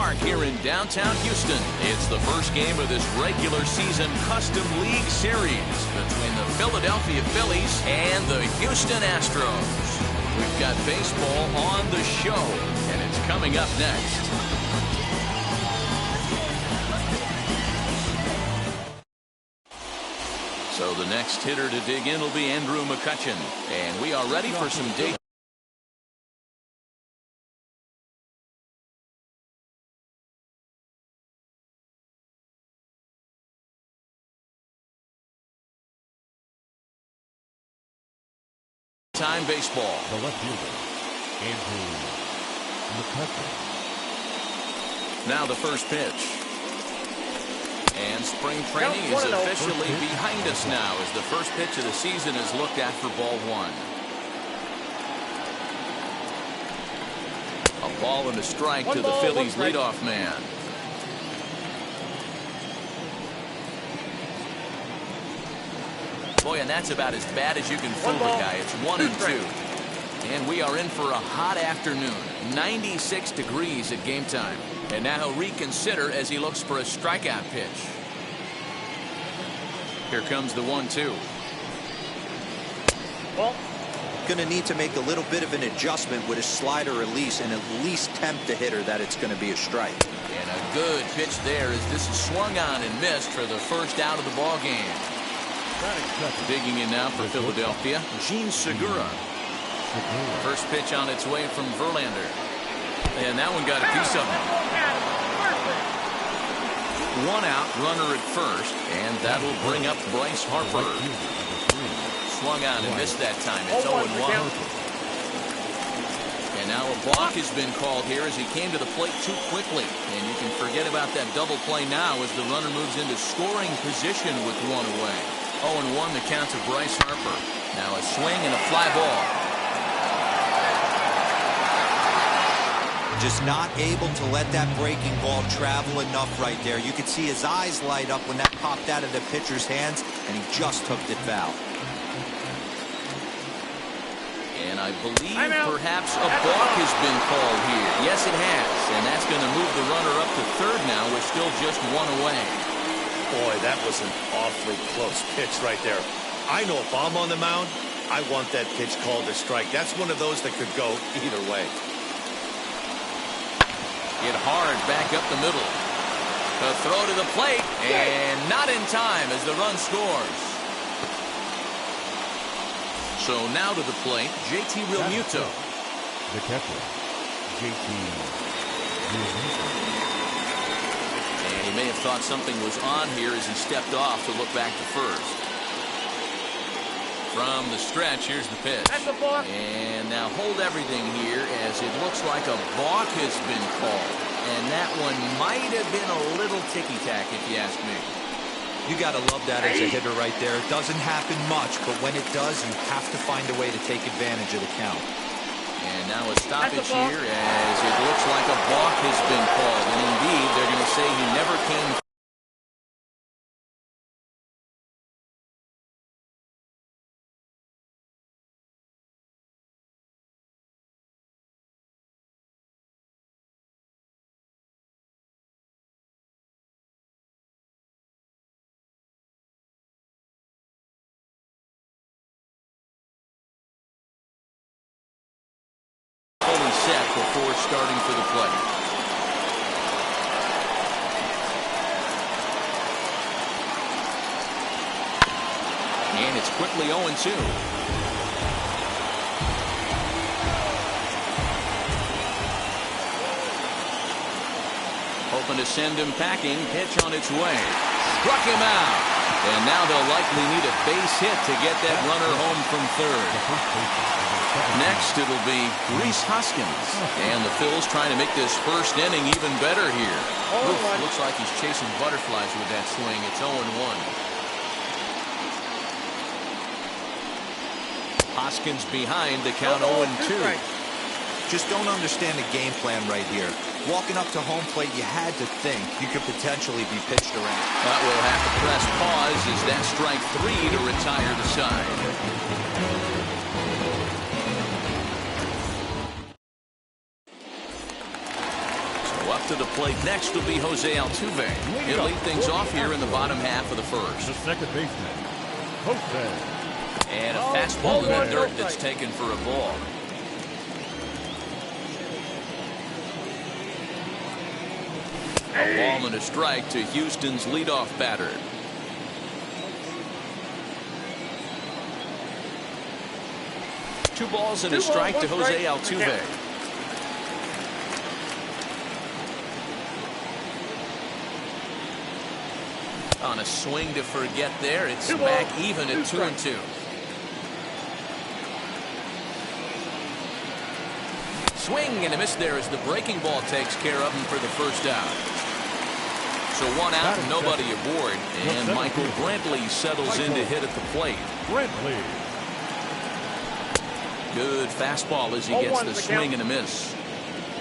Park here in downtown Houston. It's the first game of this regular season Custom League Series between the Philadelphia Phillies and the Houston Astros. We've got baseball on the show, and it's coming up next. So the next hitter to dig in will be Andrew McCutchen, and we are ready for some day. Time baseball. The left fielder, Andrew McCutchen. Now the first pitch. And spring training is officially behind us now as the first pitch of the season is looked at for ball one. A ball and a strike to the Phillies leadoff man. Boy, and that's about as bad as you can fool the guy. It's 1-2. And we are in for a hot afternoon. 96 degrees at game time. And now he'll reconsider as he looks for a strikeout pitch. Here comes the 1-2. Well, going to need to make a little bit of an adjustment with his slider release and at least tempt the hitter that it's going to be a strike. And a good pitch there as this is swung on and missed for the first out of the ball game. Digging in now for Philadelphia, Gene Segura. First pitch on its way from Verlander. And that one got a piece of him. One out, runner at first, and that'll bring up Bryce Harper. Swung on and missed that time. It's 0-1. And now a balk has been called here as he came to the plate too quickly. And you can forget about that double play now as the runner moves into scoring position with one away. 0-1 the count to Bryce Harper. Now a swing and a fly ball. Just not able to let that breaking ball travel enough right there. You could see his eyes light up when that popped out of the pitcher's hands, and he just hooked it foul. And I believe perhaps a balk has been called here. Yes, it has. And that's going to move the runner up to third now with still just one away. Boy, that was an awfully close pitch right there. I know if I'm on the mound, I want that pitch called a strike. That's one of those that could go either way. Hit hard back up the middle. The throw to the plate, and not in time as the run scores. So now to the plate, JT Realmuto. The catcher, JT Realmuto. And he may have thought something was on here as he stepped off to look back to first. From the stretch, here's the pitch. And now hold everything here as it looks like a balk has been called. And that one might have been a little ticky-tack if you ask me. You got to love that as a hitter right there. It doesn't happen much, but when it does, you have to find a way to take advantage of the count. And now a stoppage here as it looks like a balk has been called. And indeed, they're going to say he never came. Set before starting for the play. And it's quickly 0-2. Hoping to send him packing. Pitch on its way. Struck him out. And now they'll likely need a base hit to get that runner home from third. Next, it'll be Rhys Hoskins. And the Phils trying to make this first inning even better here. Looks like he's chasing butterflies with that swing. It's 0-1. Hoskins behind the count 0-2. Just don't understand the game plan right here. Walking up to home plate, you had to think you could potentially be pitched around. But we'll have to press pause as that strike 3 to retire the side. To the plate next will be Jose Altuve. He'll lead things off here in the bottom half of the first. The second baseman, Jose. And a fastball in the dirt that's taken for a ball. A ball and a strike to Houston's leadoff batter. Two balls and a strike to Jose Altuve. On a swing to forget there, it's back even at 2-2. Swing and a miss there as the breaking ball takes care of him for the first out. So one out and nobody aboard, and Michael Brantley settles in to hit at the plate. Brantley. Good fastball as he gets the swing and a miss.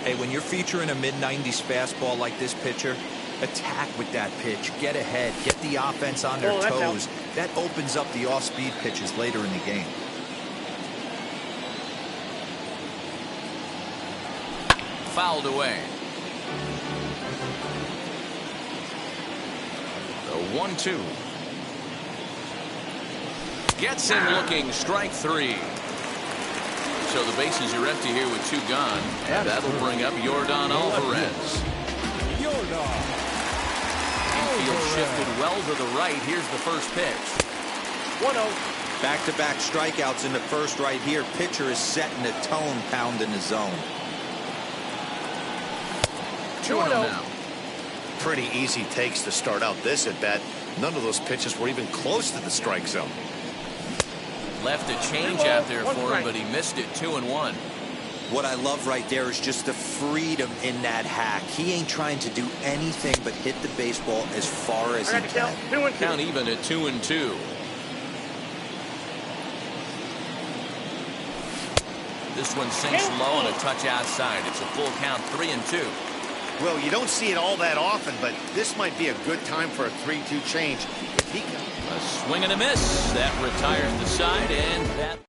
Hey, when you're featuring a mid-90s fastball like this pitcher, attack with that pitch, get ahead, get the offense on their toes. That opens up the off-speed pitches later in the game. Fouled away. The 1-2. Gets him looking, strike three. So the bases are empty here with two gone, and that'll bring up Yordan Alvarez. Infield shifted well to the right. Here's the first pitch. 1-0. Back-to-back strikeouts in the first right here. Pitcher is setting the tone, pounding the zone. 2-0 now. Pretty easy takes to start out this at bat. None of those pitches were even close to the strike zone. Left a change out there for him, but he missed it. 2-1. What I love right there is just the freedom in that hack. He ain't trying to do anything but hit the baseball as far as he can. Count even at 2-2. This one sinks low and a touch outside. It's a full count, 3-2. Well, you don't see it all that often, but this might be a good time for a 3-2 change if he can. A swing and a miss. That retires the side, and that.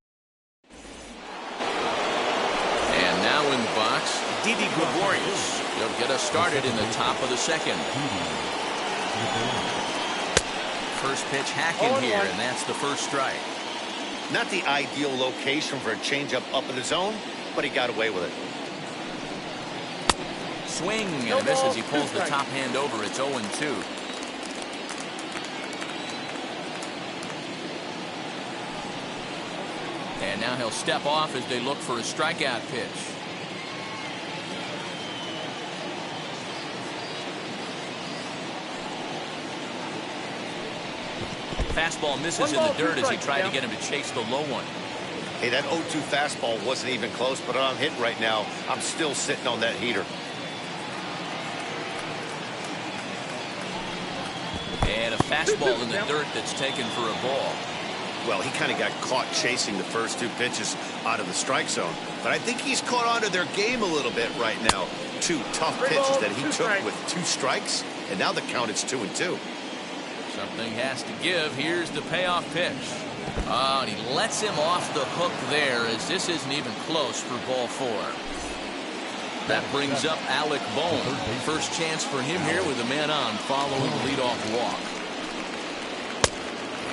And now in the box, Didi Gregorius. He'll get us started in the top of the second. First pitch hacking here, and that's the first strike. Not the ideal location for a changeup up in the zone, but he got away with it. Swing and a miss as he pulls the top hand over. It's 0-2. And now he'll step off as they look for a strikeout pitch. Fastball misses in the dirt as he tried to get him to chase the low one. Hey, that 0-2 fastball wasn't even close, but I'm hitting right now. I'm still sitting on that heater. And a fastball in the dirt that's taken for a ball. Well, he kind of got caught chasing the first two pitches out of the strike zone. But I think he's caught on to their game a little bit right now. Two tough pitches that he took with two strikes, and now the count is 2-2. Something has to give. Here's the payoff pitch. And he lets him off the hook there as this isn't even close for ball four. That brings up Alec Bohm. First chance for him here with a man on following the leadoff walk.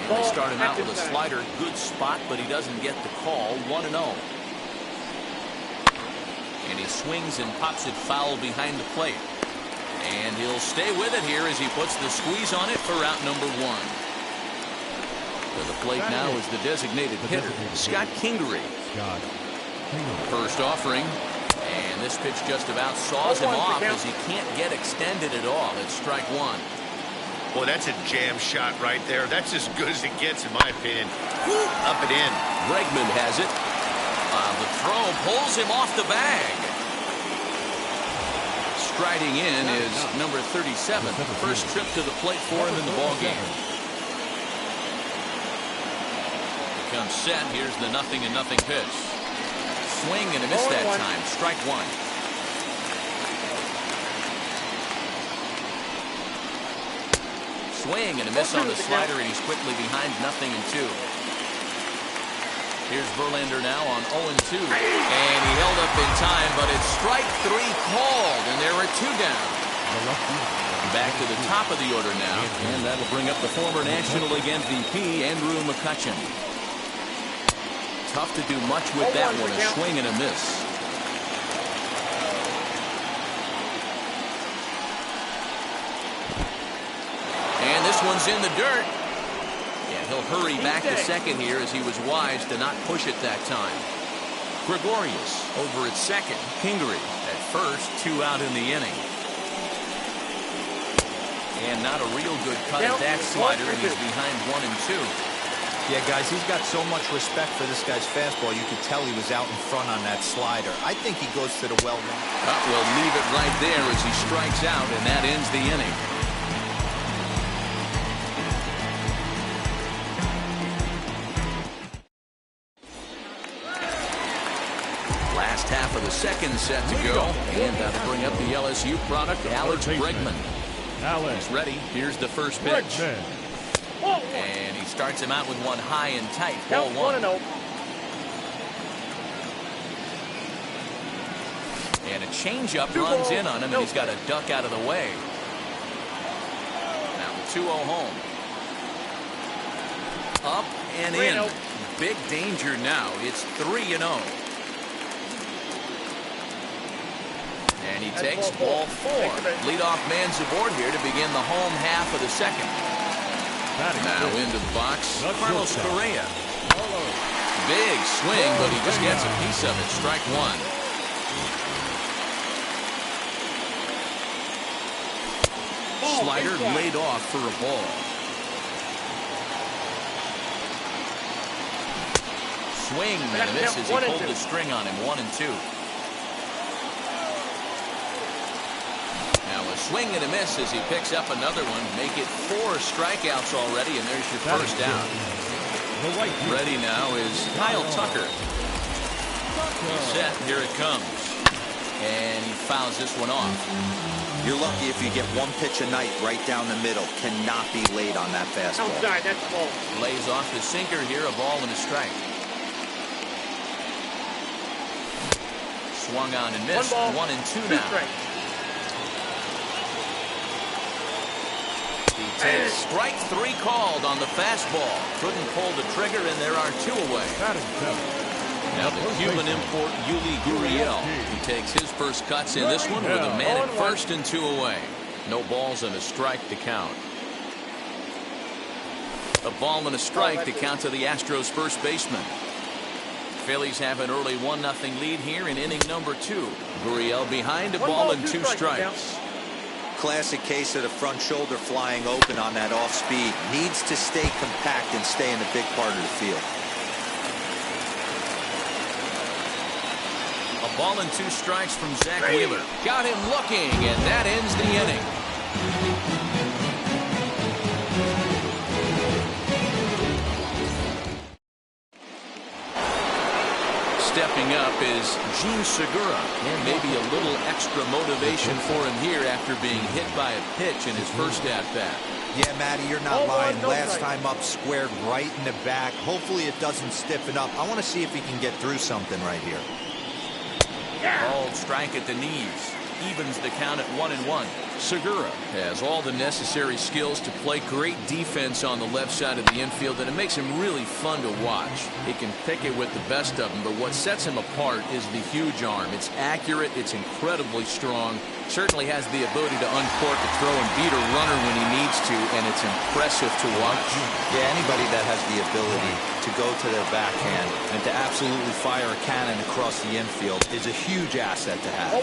And they start him out with a slider. Good spot, but he doesn't get the call. 1-0. And he swings and pops it foul behind the plate. And he'll stay with it here as he puts the squeeze on it for out number one. To the plate now is the designated hitter, Scott Kingery. First offering. And this pitch just about saws him off as he can't get extended at all. It's strike one. Well, that's a jam shot right there. That's as good as it gets, in my opinion. Woo, up and in. Bregman has it. The throw pulls him off the bag. Striding in is number 37. First trip to the plate for him in the ballgame. Comes set. Here's the 0-0 pitch. Swing and a miss that time. Strike one. Swing and a miss on the slider, and he's quickly behind 0-2. Here's Verlander now on 0-2. And he held up in time, but it's strike three called, and there are two down. Back to the top of the order now, and that'll bring up the former National League MVP, Andrew McCutchen. Tough to do much with that one, a swing and a miss. And this one's in the dirt. Yeah, he'll hurry back to second here as he was wise to not push it that time. Gregorius over at second. Kingery at first, 2 out in the inning. And not a real good cut at that slider, and he's behind 1 and 2. Yeah, guys, he's got so much respect for this guy's fastball. You could tell he was out in front on that slider. I think he goes to the well line. We'll leave it right there as he strikes out, and that ends the inning. Last half of the second set to go, and that'll bring up the LSU product, Alex Bregman. He's ready. Here's the first pitch. And he starts him out with one high and tight. Ball 1. And a changeup runs in on him, and he's got a duck out of the way. Now the 2-0 home. Up and in. Big danger now. It's 3-0. And he takes ball 4. Leadoff man's aboard here to begin the home half of the second. Now into the box, Carlos Correa. Big swing, but he just gets a piece of it. Strike 1. Slider laid off for a ball. Swing and a miss as he pulled the string on him. 1 and 2. Now a swing and a miss as he picks up another one. Make it 4 strikeouts already, and there's your first down. Ready now is Kyle Tucker. He's set. Here it comes. And he fouls this one off. You're lucky if you get one pitch a night right down the middle. Cannot be late on that fastball. Outside, that's ball. Lays off the sinker here, a ball and a strike. Swung on and missed. 1 and 2 now. He takes strike 3 called on the fastball. Couldn't pull the trigger, and there are 2 away. Now the Cuban import, Yuli Gurriel. He takes his first cuts in this one with a man at first and 2 away. No balls and a strike to count. A ball and a strike to count to the Astros first baseman. Phillies have an early 1-0 lead here in inning number 2. Gurriel behind, a ball and 2 strikes. Classic case of the front shoulder flying open on that off speed. Needs to stay compact and stay in the big part of the field. A ball and 2 strikes from Zach Wheeler. Got him looking, and that ends the inning. Stepping up is Gene Segura, and maybe a little extra motivation for him here after being hit by a pitch in his first at-bat. Yeah, Matty, you're not lying. Last time up, squared right in the back. Hopefully it doesn't stiffen up. I want to see if he can get through something right here. Called strike at the knees. Evens the count at 1 and 1. Segura has all the necessary skills to play great defense on the left side of the infield, and it makes him really fun to watch. He can pick it with the best of them, but what sets him apart is the huge arm. It's accurate, it's incredibly strong, certainly has the ability to uncork a throw and beat a runner when he needs to, and it's impressive to watch. Yeah, anybody that has the ability to go to their backhand and to absolutely fire a cannon across the infield is a huge asset to have.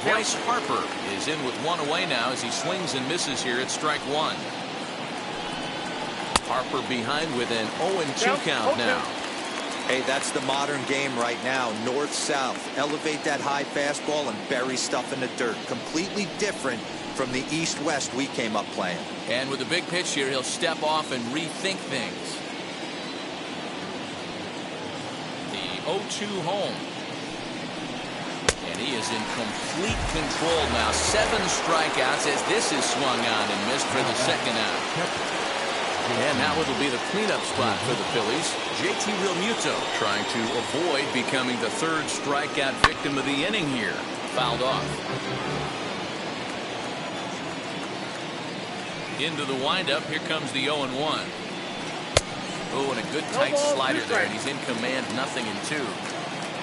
Bryce Harper is in with 1 away now as he swings and misses here at strike 1. Harper behind with an 0-2 count now. Hey, that's the modern game right now. North-south. Elevate that high fastball and bury stuff in the dirt. Completely different from the east-west we came up playing. And with a big pitch here, he'll step off and rethink things. The 0-2 home. And he is in complete control now. 7 strikeouts as this is swung on and missed for the second out. And now it'll be the cleanup spot for the Phillies. JT Realmuto trying to avoid becoming the 3rd strikeout victim of the inning here. Fouled off. Into the windup. Here comes the 0-1. Oh, and a good tight slider there, and he's in command, 0-2.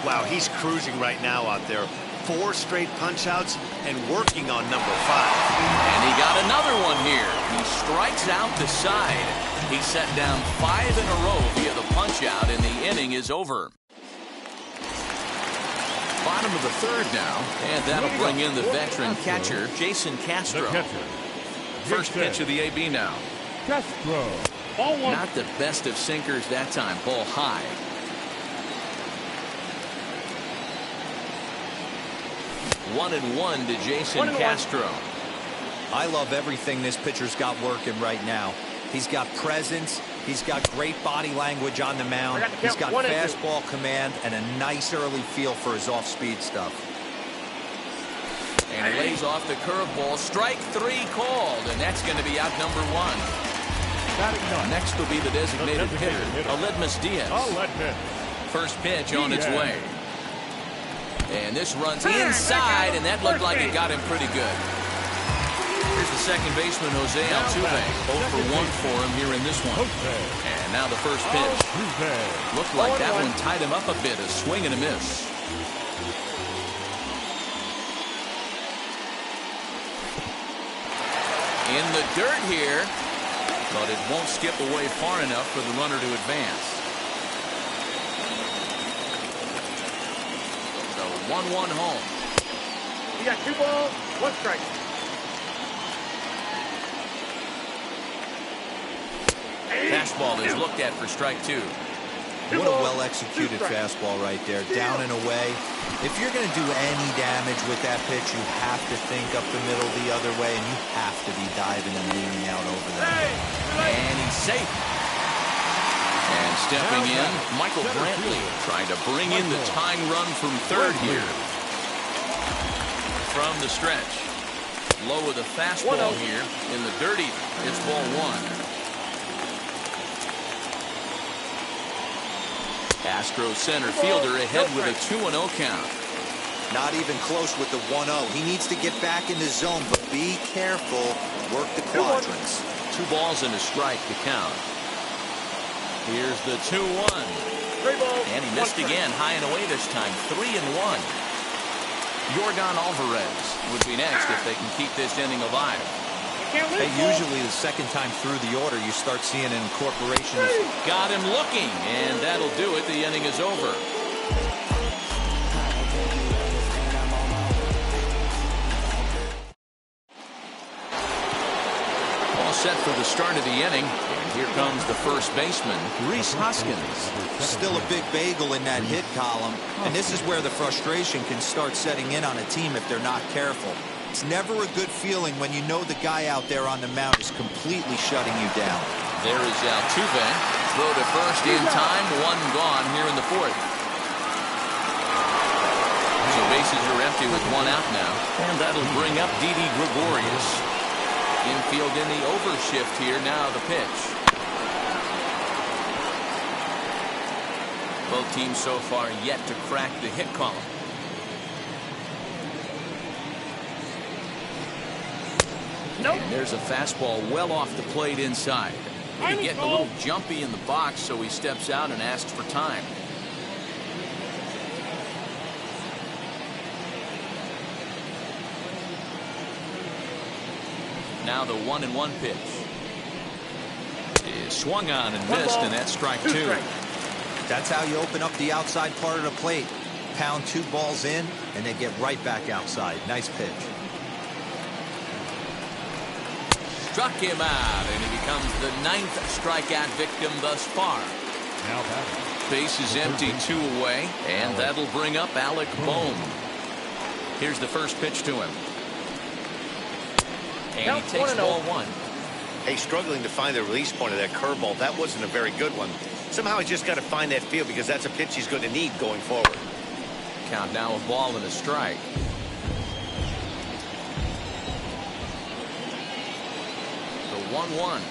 Wow, he's cruising right now out there. 4 straight punch-outs and working on number 5. And he got another one here. He strikes out the side. He set down 5 in a row via the punch-out, and the inning is over. Bottom of the third now, and that'll bring in the veteran catcher, Jason Castro. First pitch of the AB now. Castro. Ball 1. Not the best of sinkers that time. Ball high. One and one to Jason Castro. I love everything this pitcher's got working right now. He's got presence. He's got great body language on the mound. He's got fastball command and a nice early feel for his off-speed stuff. And he lays off the curveball. Strike 3 called, and that's going to be out number 1. Next will be the designated hitter, Aledmus Diaz. First pitch on its way. And this runs inside, and that looked like it got him pretty good. Here's the second baseman, Jose Altuve. 0 for 1 for him here in this one. And now the first pitch. Looked like that one tied him up a bit, a swing and a miss. In the dirt here, but it won't skip away far enough for the runner to advance. So 1-1 home. You got 2 balls, 1 strike. Fastball is looked at for strike 2. What a well-executed fastball right there, down and away. If you're going to do any damage with that pitch, you have to think up the middle the other way, and you have to be diving and leaning out over that. And he's safe. And stepping in, Michael Brantley trying to bring in the tying run from third here. From the stretch. Low with a fastball here in the dirty. It's ball 1. Astros center fielder ahead with a 2-0 count. Not even close with the 1-0. He needs to get back in the zone, but be careful. Work the quadrants. 2 balls and a strike to count. Here's the 2-1. And he missed again, high and away this time. 3-1. Yordan Alvarez would be next if they can keep this inning alive. Hey, usually the second time through the order, you start seeing an incorporation. Got him looking, and that'll do it. The inning is over. All set for the start of the inning. And here comes the first baseman, Rhys Hoskins. Still a big bagel in that hit column, and this is where the frustration can start setting in on a team if they're not careful. It's never a good feeling when you know the guy out there on the mound is completely shutting you down. There is Altuve. Throw to first in time. 1 gone here in the 4th. So bases are empty with 1 out now. And that'll bring up Didi Gregorius. Infield in the overshift here. Now the pitch. Both teams so far yet to crack the hit column. Nope. There's a fastball well off the plate inside. Maybe getting a little jumpy in the box, so he steps out and asks for time. Now the 1-1 pitch is swung on and missed, and that's strike 2. That's how you open up the outside part of the plate. Pound 2 balls in, and they get right back outside. Nice pitch. Struck him out, and he becomes the 9th strikeout victim thus far. Now batting. Base is empty, 2 away, and that'll bring up Alec Bohm. Here's the first pitch to him. And he takes ball 1. Hey, struggling to find the release point of that curveball. That wasn't a very good one. Somehow he's just got to find that feel because that's a pitch he's going to need going forward. Count now a ball and a strike. The 1-1.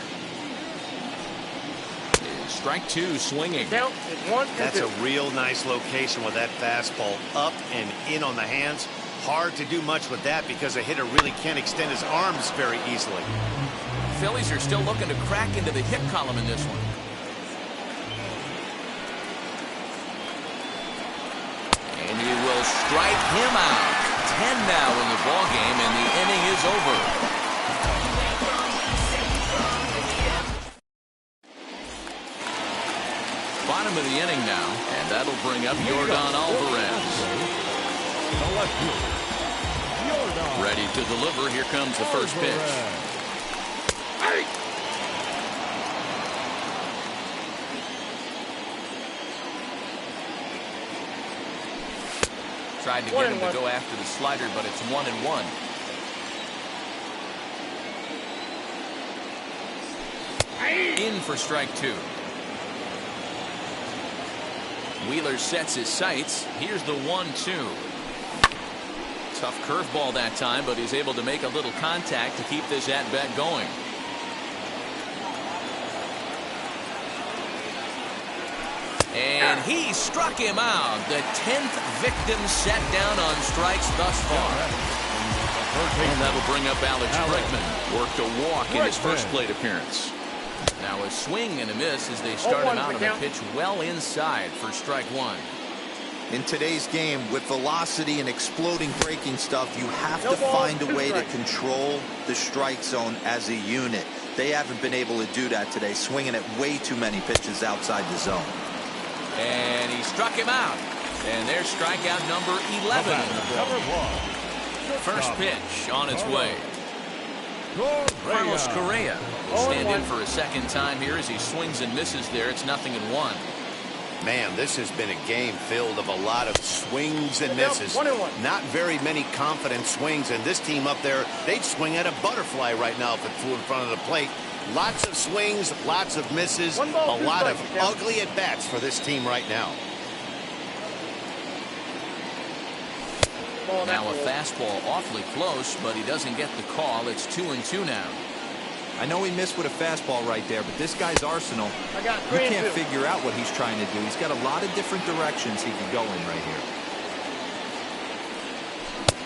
Strike 2 swinging. Count is 1 and 2. That's a real nice location with that fastball up and in on the hands. hard to do much with that because a hitter really can't extend his arms very easily. Phillies are still looking to crack into the hit column in this one. And he will strike him out. 10 now in the ball game, and the inning is over. Bottom of the inning now, and that'll bring up Yordan Alvarez. Ready to deliver. Here comes the first pitch. Tried to get him to go after the slider, but it's 1-1. In for strike two. Wheeler sets his sights. Here's the 1-2. Tough curveball that time, but he's able to make a little contact to keep this at-bat going. And he struck him out. The 10th victim set down on strikes thus far. And that'll bring up Alex Bregman. Worked a walk in his first plate appearance. Now a swing and a miss as they start him out on a pitch well inside for strike one. In today's game, with velocity and exploding breaking stuff, you have to find a way to control the strike zone as a unit. They haven't been able to do that today, swinging at way too many pitches outside the zone. And he struck him out. And there's strikeout number 11 in the ball. First pitch on its way. Carlos Correa will stand in for a second time here as he swings and misses there. It's 0-1. Man, this has been a game filled of a lot of swings and misses. Not very many confident swings, and this team up there, they'd swing at a butterfly right now if it flew in front of the plate. Lots of swings, lots of misses, a lot of ugly at-bats for this team right now. Now a fastball awfully close, but he doesn't get the call. It's 2-2 now. I know he missed with a fastball right there, but this guy's arsenal, you can't figure out what he's trying to do. He's got a lot of different directions he can go in right here.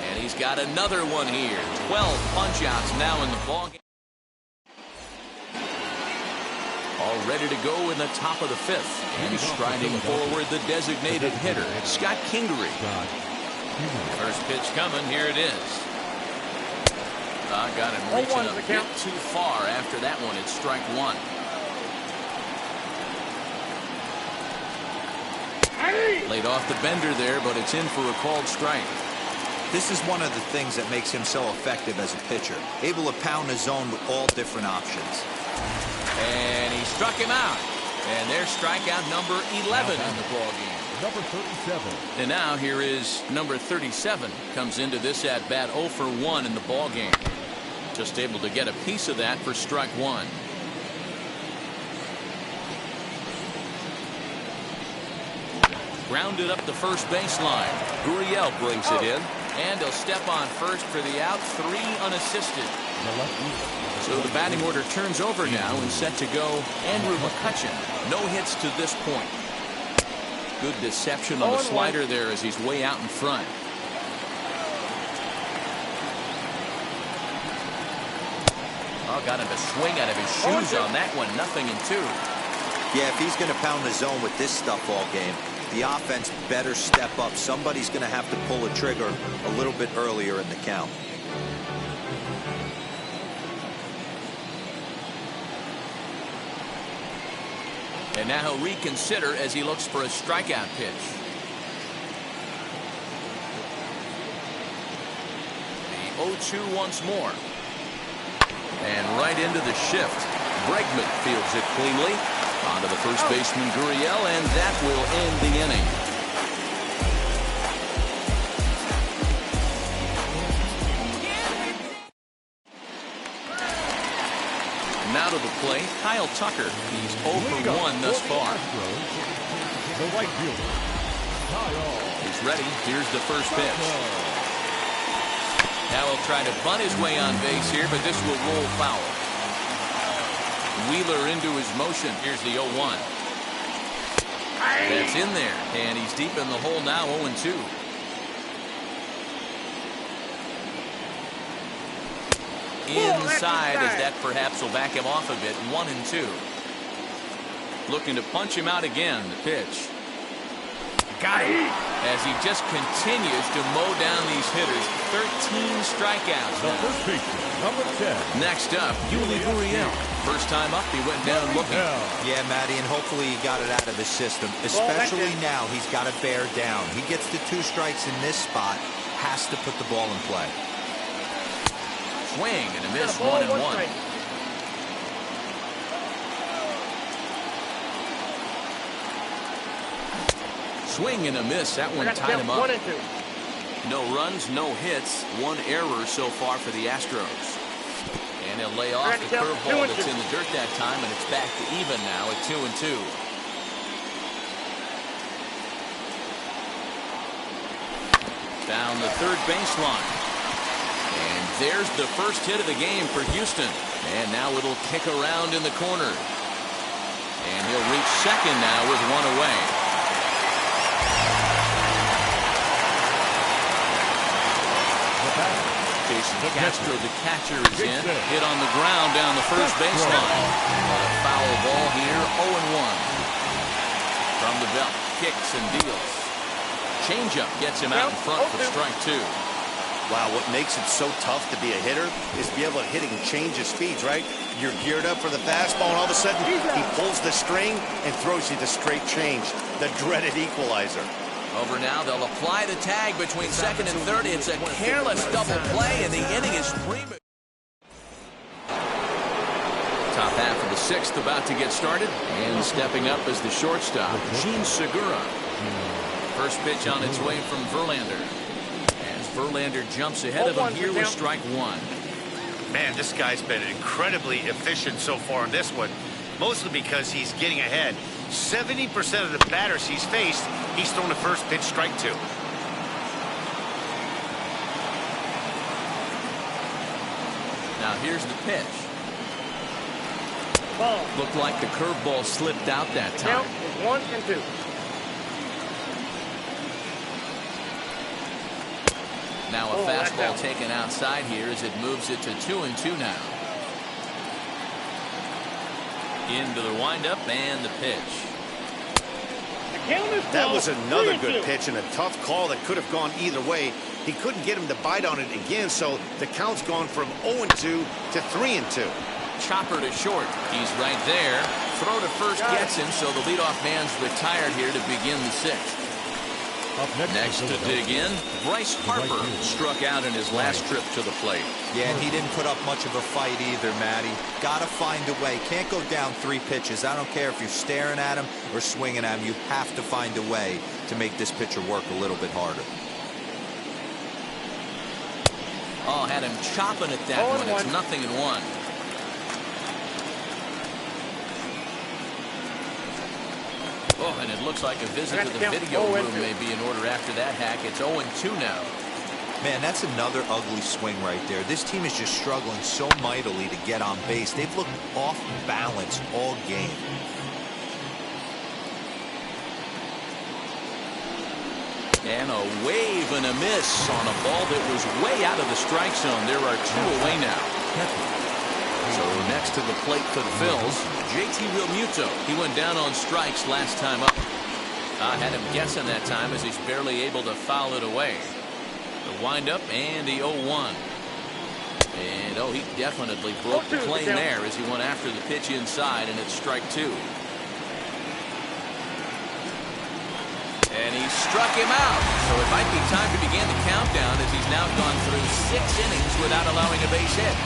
And he's got another one here. 12 punch-outs now in the ballgame. All ready to go in the top of the fifth. And striding forward, the designated hitter, Scott Kingery. First pitch coming. Here it is. Got him reaching a bit too far after that one. It's strike one. Laid off the bender there, but it's in for a called strike. This is one of the things that makes him so effective as a pitcher. Able to pound the zone with all different options. And he struck him out. And there's strikeout number 11 in the ballgame. Number 37. And now here is number 37. Comes into this at bat 0 for 1 in the ballgame. Just able to get a piece of that for strike one. Grounded up the first baseline. Gurriel brings it in. And he'll step on first for the out. 3 unassisted. So the batting order turns over now and set to go Andrew McCutchen. No hits to this point. Good deception on the slider there as he's way out in front. Oh, got him to swing out of his shoes on that one. 0-2. Yeah, if he's going to pound the zone with this stuff all game, the offense better step up. Somebody's going to have to pull a trigger a little bit earlier in the count. And now he'll reconsider as he looks for a strikeout pitch. The 0-2 once more. And right into the shift. Bregman fields it cleanly. Onto the first baseman Gurriel, and that will end the inning. Now to the plate, Kyle Tucker. He's 0 for 1 thus far. The right fielder, Kyle. He's ready. Here's the first pitch. Now he'll try to bunt his way on base here, but this will roll foul. Wheeler into his motion. Here's the 0-1. That's in there, and he's deep in the hole now, 0-2. inside, as that perhaps will back him off a bit. 1-2. Looking to punch him out again. The pitch. Got it. As he just continues to mow down these hitters. 13 strikeouts. The first pitcher, number 10. Next up, Yuli Gurriel. First time up, he went down looking. Yeah, Matty, and hopefully he got it out of his system. Especially now, he's got to bear down. He gets the 2 strikes in this spot. Has to put the ball in play. Swing and a miss. 1-1. Swing and a miss. That one tied him up. 1-2. No runs, no hits. 1 error so far for the Astros. And he'll lay off the curveball that's in the dirt that time, and it's back to even now at 2-2. Down the third baseline. And there's the first hit of the game for Houston. And now it'll kick around in the corner. And he'll reach second now with 1 away. Castro, the catcher, is in. Hit on the ground down the first baseline. A foul ball here, 0-1. From the belt, kicks and deals. Changeup gets him out in front for strike 2. Wow, what makes it so tough to be a hitter is to be able to hit and change his speeds, right? You're geared up for the fastball, and all of a sudden he pulls the string and throws you the straight change, the dreaded equalizer. Over now, they'll apply the tag between second and third. It's a careless double play, and the inning is premature. Top half of the 6th about to get started, and stepping up is the shortstop, Gene Segura. First pitch on its way from Verlander. As Verlander jumps ahead of him here with strike 1. Man, this guy's been incredibly efficient so far in this one, mostly because he's getting ahead. 70% of the batters he's faced, he's thrown the first pitch, strike 2. Now here's the pitch. Ball. Looked like the curveball slipped out that time. Count is 1-2. Now a fastball taken outside here as it moves it to 2-2 now. Into the windup and the pitch. That was another good pitch and a tough call that could have gone either way. He couldn't get him to bite on it again, so the count's gone from 0-2 to 3-2. Chopper to short. He's right there. Throw to first gets him, so the leadoff man's retired here to begin the 6th. Up Next to dig in, Bryce Harper struck out in his last trip to the plate. Yeah, and he didn't put up much of a fight either, Matty. Gotta find a way. Can't go down 3 pitches. I don't care if you're staring at him or swinging at him. You have to find a way to make this pitcher work a little bit harder. Oh, had him chopping at that one. It's 0-1. Oh, and it looks like a visit to the video room may be in order after that hack. It's 0-2 now. Man, that's another ugly swing right there. This team is just struggling so mightily to get on base. They've looked off balance all game. And a wave and a miss on a ball that was way out of the strike zone. There are 2 away now. So next to the plate for the Phils, JT Realmuto. He went down on strikes last time up. I had him guessing that time as he's barely able to foul it away. The windup and the 0-1. And oh, he definitely broke the plane there as he went after the pitch inside, and it's strike 2. And he struck him out. So it might be time to begin the countdown as he's now gone through 6 innings without allowing a base hit.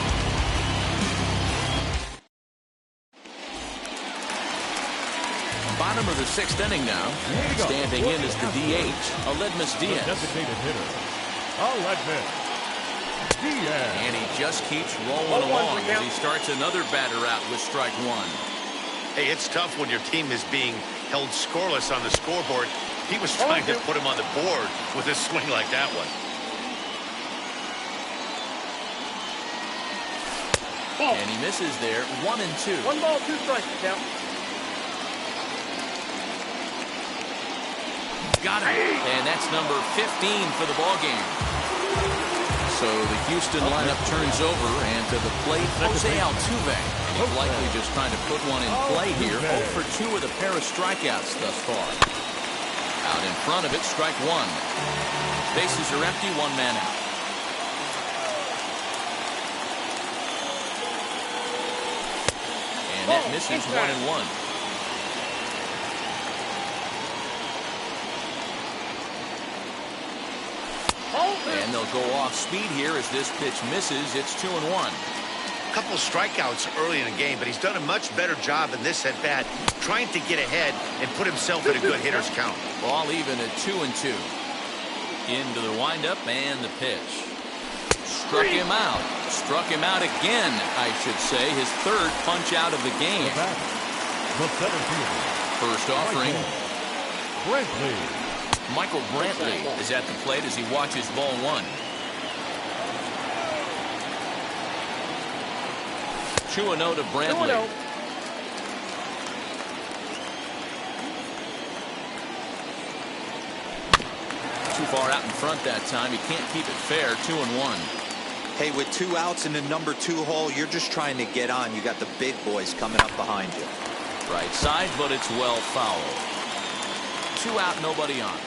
Bottom of the 6th inning now. Standing in is the DH, Aledmus Diaz. Designated hitter, Aledmus Diaz. And he just keeps rolling along as he starts another batter out with strike 1. Hey, it's tough when your team is being held scoreless on the scoreboard. He was trying to put him on the board with a swing like that one. And he misses there. 1-2. 1 ball, 2 strikes now. Got it. And that's number 15 for the ball game. So the Houston lineup turns over, and to the plate, Jose Altuve. He's likely just trying to put one in play here. 0 for 2 with a pair of strikeouts thus far. Out in front of it, strike one. Bases are empty, one man out. And that misses 1-1. And they'll go off speed here as this pitch misses. It's 2-1. Couple strikeouts early in the game, but he's done a much better job in this at bat, trying to get ahead and put himself in a good hitter's count. Ball even at 2-2. Into the windup and the pitch. Struck him out. Struck him out again, I should say. His third punch out of the game. First offering. Michael Brantley is at the plate as he watches ball one. 2-0 to Brantley. 2-0. Too far out in front that time. He can't keep it fair. 2-1. Hey, with 2 outs in the number 2 hole, you're just trying to get on. You got the big boys coming up behind you. Right side, but it's well fouled. 2 out, nobody on.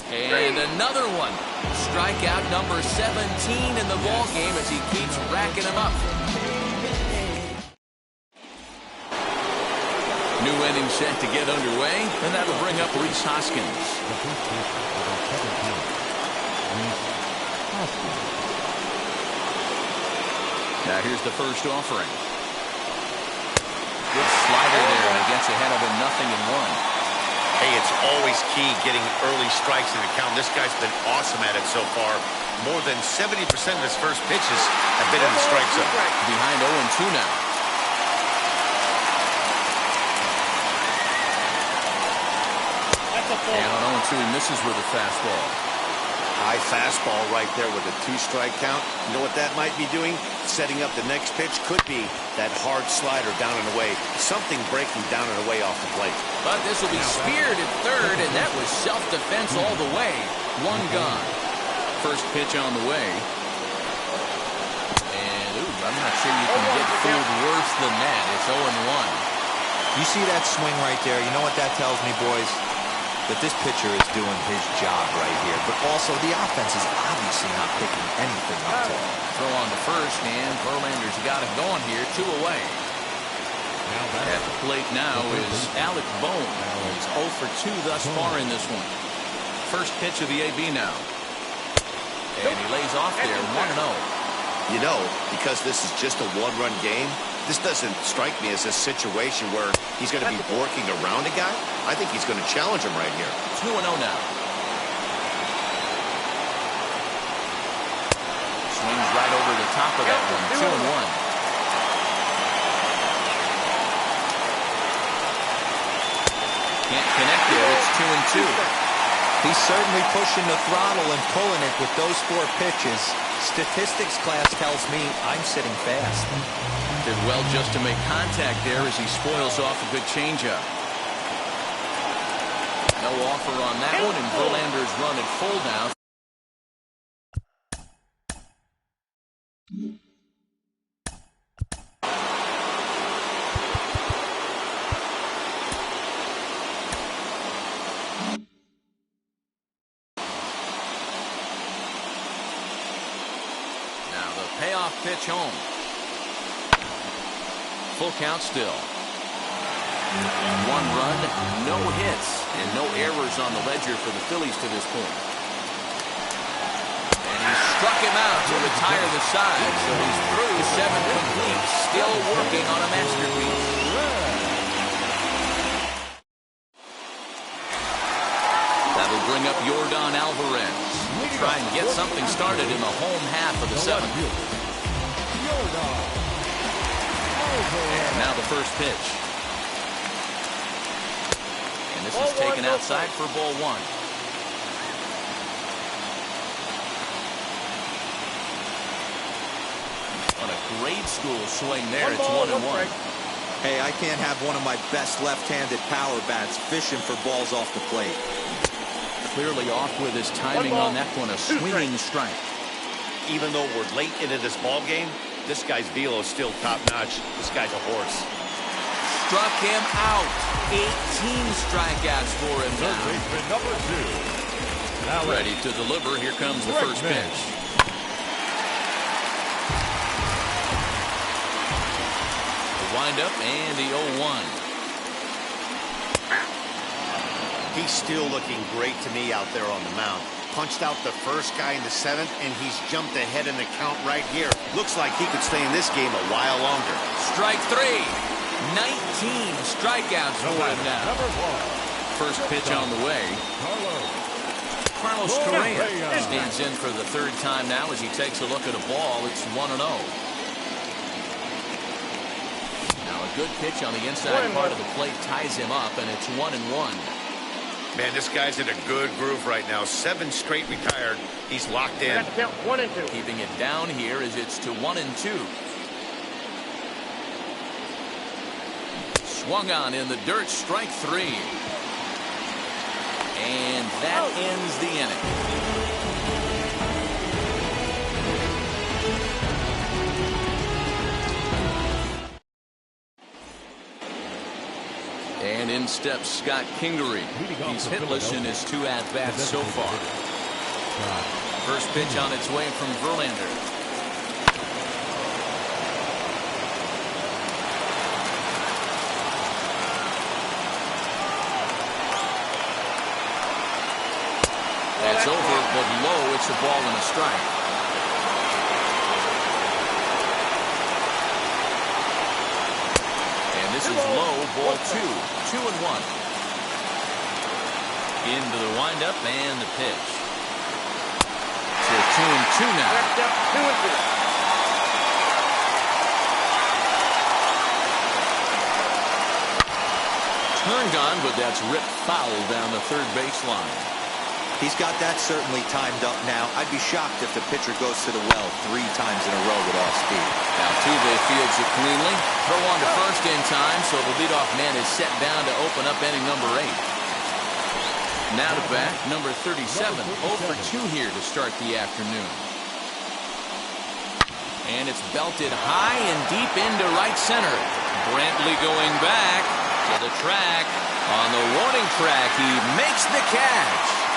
And another one. Strikeout number 17 in the ball game as he keeps racking them up. New inning set to get underway, and that'll bring up Rhys Hoskins. Now here's the first offering. Good slider there, and he gets ahead of him 0-1. Hey, it's always key getting early strikes in the count. This guy's been awesome at it so far. More than 70% of his first pitches have been in the strike zone. Behind 0-2 now. And on 0-2, he misses with a fastball. High fastball right there with a 2-strike count. You know what that might be doing? Setting up the next pitch could be that hard slider down and away. Something breaking down and away off the plate. But this will be speared at third, and that was self-defense all the way. One gone. First pitch on the way. And, I'm not sure you can get fooled worse than that. It's 0-1. You see that swing right there? You know what that tells me, boys? That this pitcher is doing his job right here. But also, the offense is obviously not picking anything up today. Throw on the first, and Verlander's got it going here. 2 away. At the plate now is Alec Bohm. He's 0 for 2 thus far in this one. First pitch of the AB now. And he lays off there, 1-0. You know, because this is just a one-run game, this doesn't strike me as a situation where he's going to be working around a guy. I think he's going to challenge him right here. 2-0 now. Swings right over the top of that one. 2-1. Can't connect there. It's 2-2. He's certainly pushing the throttle and pulling it with those 4 pitches. Statistics class tells me I'm sitting fast. Did well just to make contact there as he spoils off a good changeup. No offer on that one, and Verlander's run at full now. Now the payoff pitch home. Full count still. 1 run, no hits, and no errors on the ledger for the Phillies to this point. And he struck him out to retire the side, so he's through 7 complete, still working on a masterpiece. That'll bring up Yordan Alvarez. We'll try and get something started in the home half of the 7th. And now the first pitch. And this is taken outside for ball 1. On a grade school swing there, it's 1-1. Hey, I can't have one of my best left-handed power bats fishing for balls off the plate. clearly off with his timing on that one. A swinging strike. Even though we're late into this ball game, this guy's velo is still top-notch. This guy's a horse. Struck him out. 18 strikeouts for him Third now. baseman number 2. Now Ready to deliver. Here comes the first pitch. The windup and the 0-1. He's still looking great to me out there on the mound. Punched out the first guy in the 7th, and he's jumped ahead in the count right here. Looks like he could stay in this game a while longer. Strike 3. 19 strikeouts for him now. Number 1. First pitch on the way. Carlos Correa stands in for the third time now as he takes a look at a ball. It's 1-0. Now a good pitch on the inside part of the plate ties him up, and it's 1-1. Man, this guy's in a good groove right now. 7 straight retired. He's locked in. Count 1 and 2. Keeping it down here as it's to 1-2. Swung on in the dirt, strike 3. And that ends the inning. And in steps Scott Kingery. He's hitless in his 2 at-bats so far. First pitch on its way from Verlander. That's over, but low. It's a ball and a strike. And this is low, ball 2. 2-1. Into the windup and the pitch. So 2-2 now. 2-2. Turned on, but that's ripped foul down the third baseline. He's got that certainly timed up now. I'd be shocked if the pitcher goes to the well 3 times in a row with off speed. Altuve fields it cleanly. Throw on to first in time, so the leadoff man is set down to open up inning number 8. Now to bat, number 37. 0 for 2 here to start the afternoon. And it's belted high and deep into right center. Brantley going back to the track. On the warning track, he makes the catch.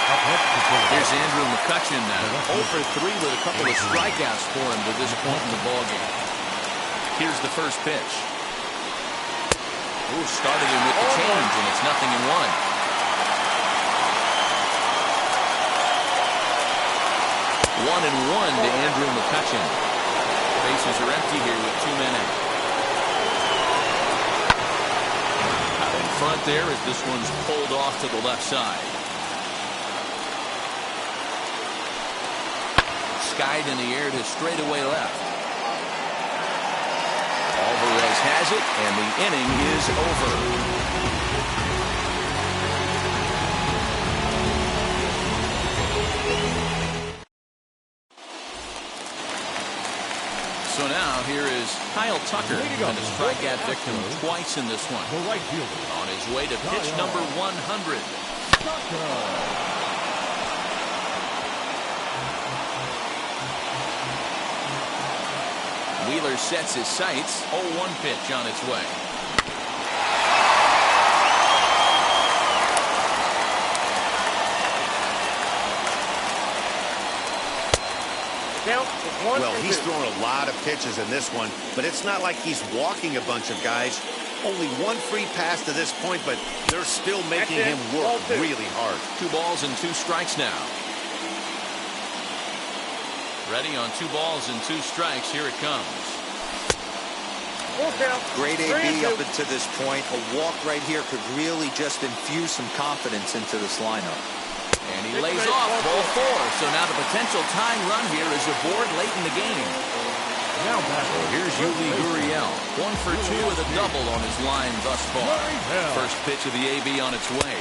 Here's Andrew McCutchen now. 0 for 3 with a couple of strikeouts for him to this point in the ballgame. Here's the first pitch. Ooh, started him with the change, and it's 0-1. 1-1 to Andrew McCutchen. Bases are empty here with 2 men out. Out in front there as this one's pulled off to the left side. Skied in the air to straightaway left. Alvarez has it, and the inning is over. So now here is Kyle Tucker, and a strikeout victim twice in this one. On his way to pitch number 100. Wheeler sets his sights. 0-1 pitch on its way. Well, he's thrown a lot of pitches in this one, but it's not like he's walking a bunch of guys. Only 1 free pass to this point, but they're still making him work really hard. 2 balls and 2 strikes now. Ready on 2 balls and 2 strikes. Here it comes. Great AB up until this point. A walk right here could really just infuse some confidence into this lineup. And he lays off ball 4. So now the potential tying run here is aboard late in the game. Now back. Here's Yuli Gurriel. 1 for 2 with a double on his line thus far. First pitch of the AB on its way.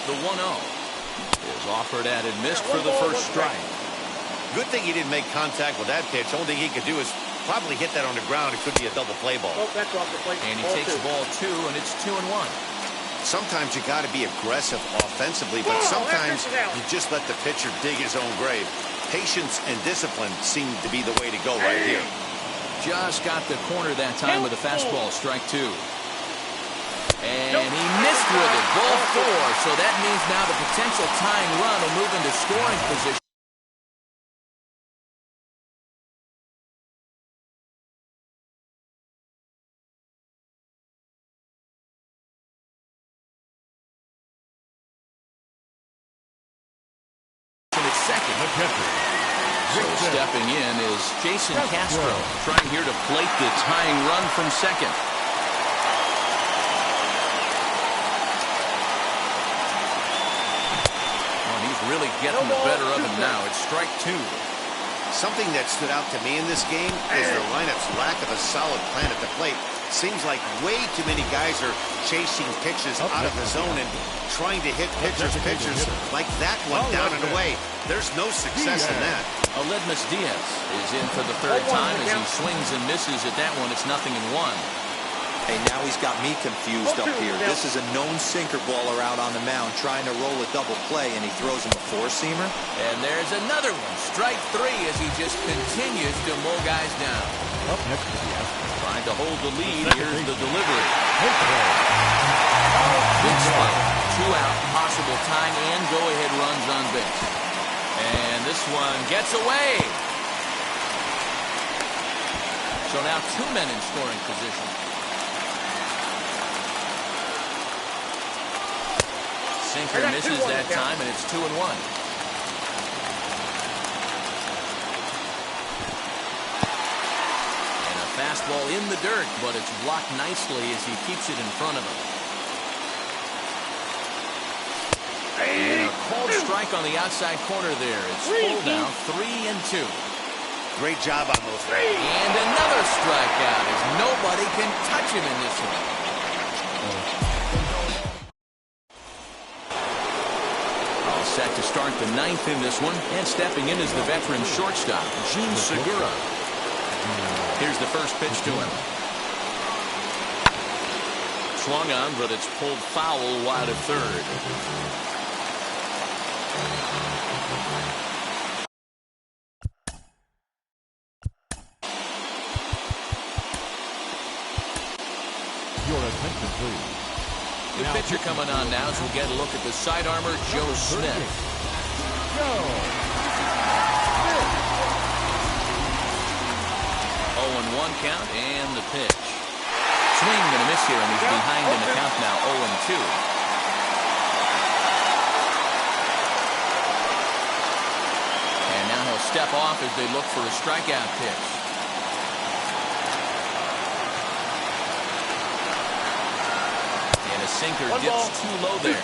The 1-0 is offered at and missed for the first strike. Good thing he didn't make contact with that pitch. Only thing he could do is Probably hit that on the ground. It could be a double play ball. Oh, that's off the plate. And he Ball takes two. ball 2, and it's 2-1. Sometimes you got to be aggressive offensively, but sometimes you just let the pitcher dig his own grave. Patience and discipline seem to be the way to go right here. Just got the corner that time with a fastball, strike 2. And he missed with it, ball 4. So that means now the potential tying run will move into scoring position. Second. So stepping in is Jason Castro, trying here to plate the tying run from second. Oh, he's really getting the better of him now. It's strike 2. Something that stood out to me in this game is the lineup's lack of a solid plan at the plate. Seems like way too many guys are chasing pitches out of the zone and trying to hit pitchers like that one down and away. There's no success in that. Aledmus Diaz is in for the third time as he swings and misses at that one. It's 0-1. Hey, now he's got me confused up here. This is a known sinker baller out on the mound trying to roll a double play, and he throws him a four-seamer. And there's another one. Strike 3 as he just continues to mow guys down. Up next to the Astros. Trying to hold the lead. Here's the delivery. Big spot. 2 out. Possible tying and go-ahead runs on base. And this one gets away. So now 2 men in scoring position. Sinker misses that time, and it's 2-1. And a fastball in the dirt, but it's blocked nicely as he keeps it in front of him. And a called strike on the outside corner there. It's full now, 3-2. Great job on those. And another strikeout as nobody can touch him in this one. All set to start the 9th in this one. And stepping in is the veteran shortstop, Gene Segura. Here's the first pitch to him. Swung on, but it's pulled foul wide of third. Your attention, please. The pitcher coming on now as we'll get a look at the side armor, Joe Smith. Joe. 0-1 count and the pitch. Swing and a miss here, and he's behind in the count now, 0-2. And now he'll step off as they look for a strikeout pitch. And a sinker dips too low there.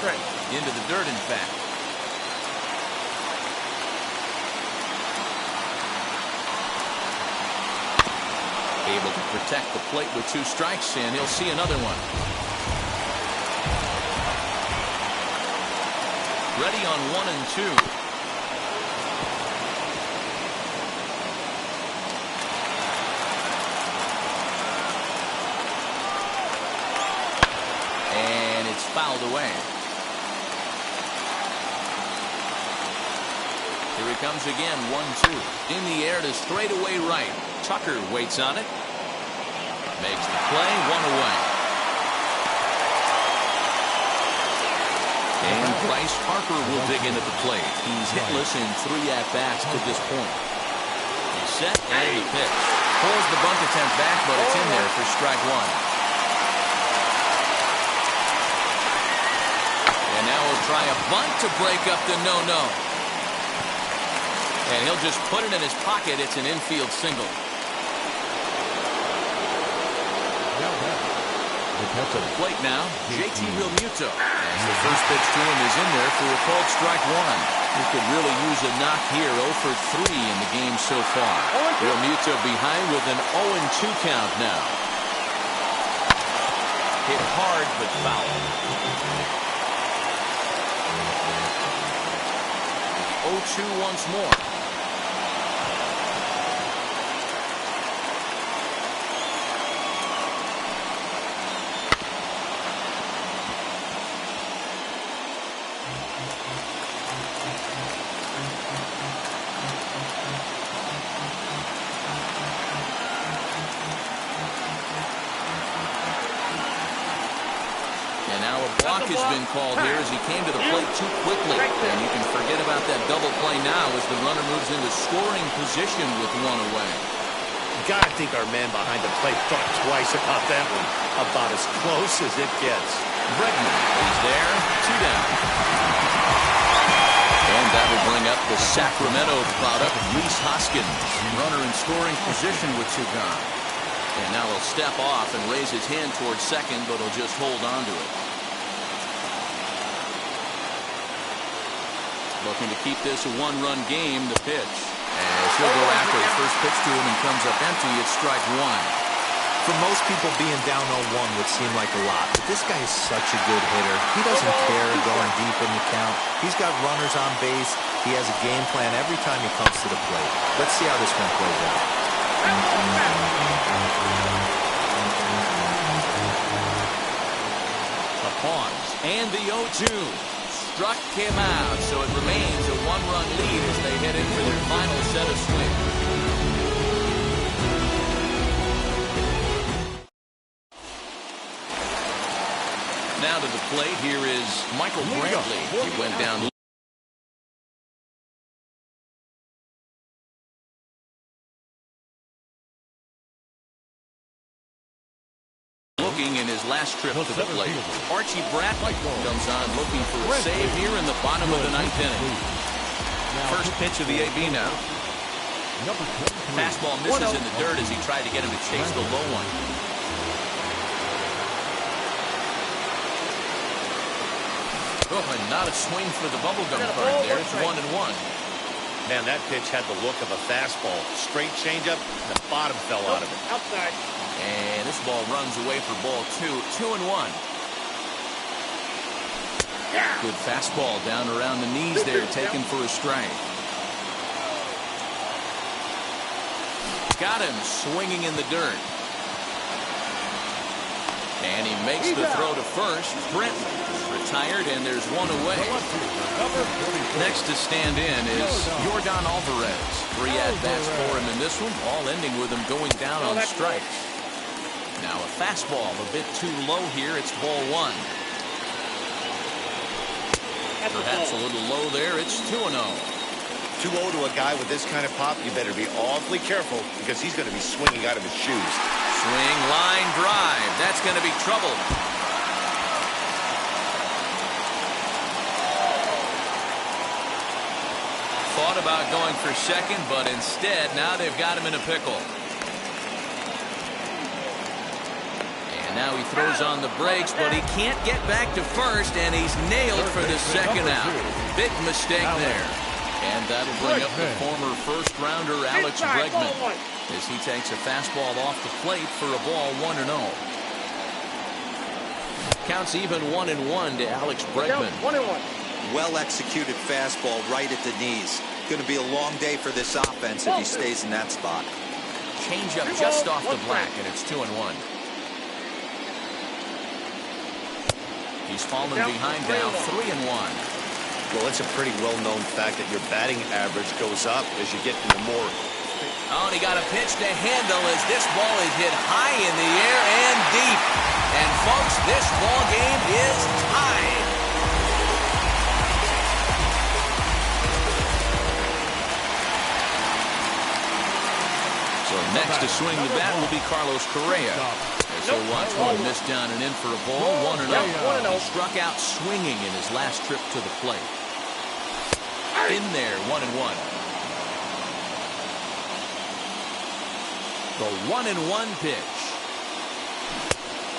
Into the dirt, in fact. Able to protect the plate with 2 strikes, and he'll see another one. Ready on 1 and 2. And it's fouled away. Here he comes again, 1-2. In the air to straightaway right. Tucker waits on it. Makes the play, 1 away. And Bryce Harper will dig in at the plate. He's hitless in 3 at-bats to this point. He's set and the pitch. Pulls the bunt attempt back, but it's in there for strike 1. And now he'll try a bunt to break up the no-no. And he'll just put it in his pocket. It's an infield single. To the plate now, JT Realmuto. As the first pitch to him is in there for a called strike 1. He could really use a knock here, 0 for 3 in the game so far. Realmuto behind with an 0-2 count now. Hit hard but foul. 0-2 once more. Walk has been called here as he came to the plate too quickly. And you can forget about that double play now as the runner moves into scoring position with one away. Gotta think our man behind the plate thought twice about that one. About as close as it gets. Bregman is there, 2 down. And that'll bring up the Sacramento product, Rhys Hoskins. Runner in scoring position with 2 gone. And now he'll step off and raise his hand towards second, but he'll just hold on to it. Looking to keep this a 1-run game, the pitch. As he'll go after the first pitch to him and comes up empty, it's strike 1. For most people, being down 0-1 would seem like a lot, but this guy is such a good hitter. He doesn't care going deep in the count. He's got runners on base. He has a game plan every time he comes to the plate. Let's see how this one plays out. A pause, and the 0-2 struck him out, so it remains a 1-run lead as they head in for their final set of swings. Now to the plate, here is Michael Brantley. He went down looking in his last trip to the plate. Archie Brantley comes on looking for a save here in the bottom of the 9th inning. First pitch of the AB now. Fastball misses in the dirt as he tried to get him to chase the low one. Oh, and not a swing for the bubblegum card there. It's 1-1. Man, that pitch had the look of a fastball. Straight changeup, and the bottom fell out of it. Outside. And this ball runs away for ball 2. 2-1. Good fastball down around the knees there, taken for a strike. Got him swinging in the dirt. And he makes the throw to first. Brenton retired, and there's one away. Next to stand in is Yordan Alvarez. 3 at-bats for him in this one, all ending with him going down on strikes. Now a fastball a bit too low here. It's ball 1. Perhaps a little low there. It's 2-0. 2-0 to a guy with this kind of pop, you better be awfully careful because he's going to be swinging out of his shoes. Swing, line, drive. That's going to be trouble. Thought about going for second, but instead, now they've got him in a pickle. And now he throws on the brakes, but he can't get back to first, and he's nailed for the second out. Big mistake there. And that'll bring up the former first-rounder Alex Bregman as he takes a fastball off the plate for a ball 1-0. Counts even 1-1 to Alex Bregman. 1-1. Well-executed fastball right at the knees. Going to be a long day for this offense if he stays in that spot. Changeup just off the black, and it's 2-1. He's fallen behind now, 3-1. Well, it's a pretty well-known fact that your batting average goes up as you get into more. Oh, and he got a pitch to handle as this ball is hit high in the air and deep. And, folks, this ball game is tied. So next to swing the bat will be Carlos Correa. So watch one miss down and in for a ball, 1-0. He struck out swinging in his last trip to the plate. In there, 1-1. The 1-1 pitch.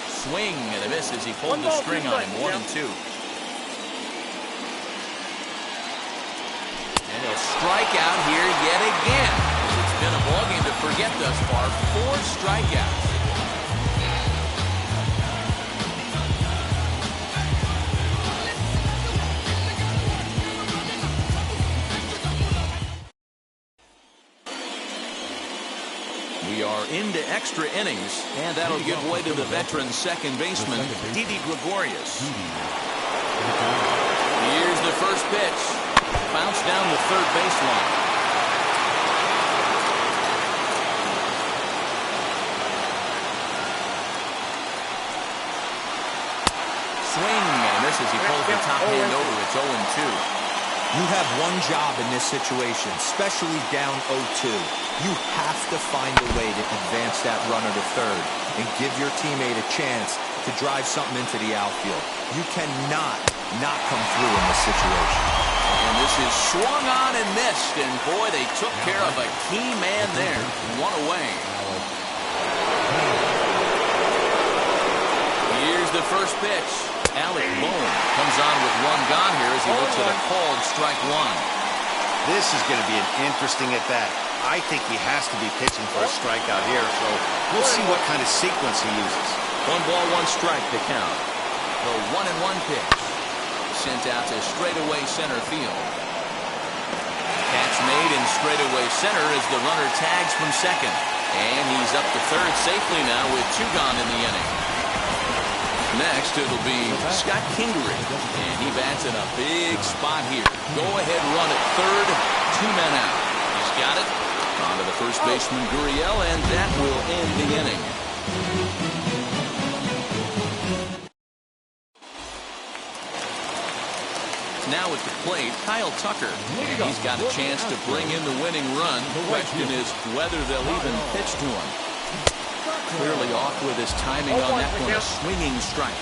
Swing and a miss as he pulled the string on him, 1-2. And he'll strike out here yet again. It's been a ballgame to forget thus far. 4 strikeouts. We are into extra innings, and that'll give way to the veteran second baseman, Didi Gregorius. Here's the first pitch. Bounce down the third baseline. Swing and a offhand over. It's 0-2. You have one job in this situation, especially down 0-2. You have to find a way to advance that runner to third and give your teammate a chance to drive something into the outfield. You cannot not come through in this situation. And this is swung on and missed, and boy, they took care of a key man there. One away. Here's the first pitch. Alec Bohm comes on with one gone here as he looks at a called strike one. This is going to be an interesting at-bat. I think he has to be pitching for a strikeout here, so we'll see what kind of sequence he uses. 1 ball, 1 strike to count. The 1-1 pitch. Sent out to straightaway center field. Catch made in straightaway center as the runner tags from second. And he's up to third safely now with 2 gone in the inning. Next, it'll be Scott Kingery, and he bats in a big spot here. Go-ahead run at third, 2 men out. He's got it. On to the first baseman, Gurriel, and that will end the inning. Now at the plate, Kyle Tucker, and he's got a chance to bring in the winning run. The question is whether they'll even pitch to him. Clearly off with his timing on that one, a swinging strike.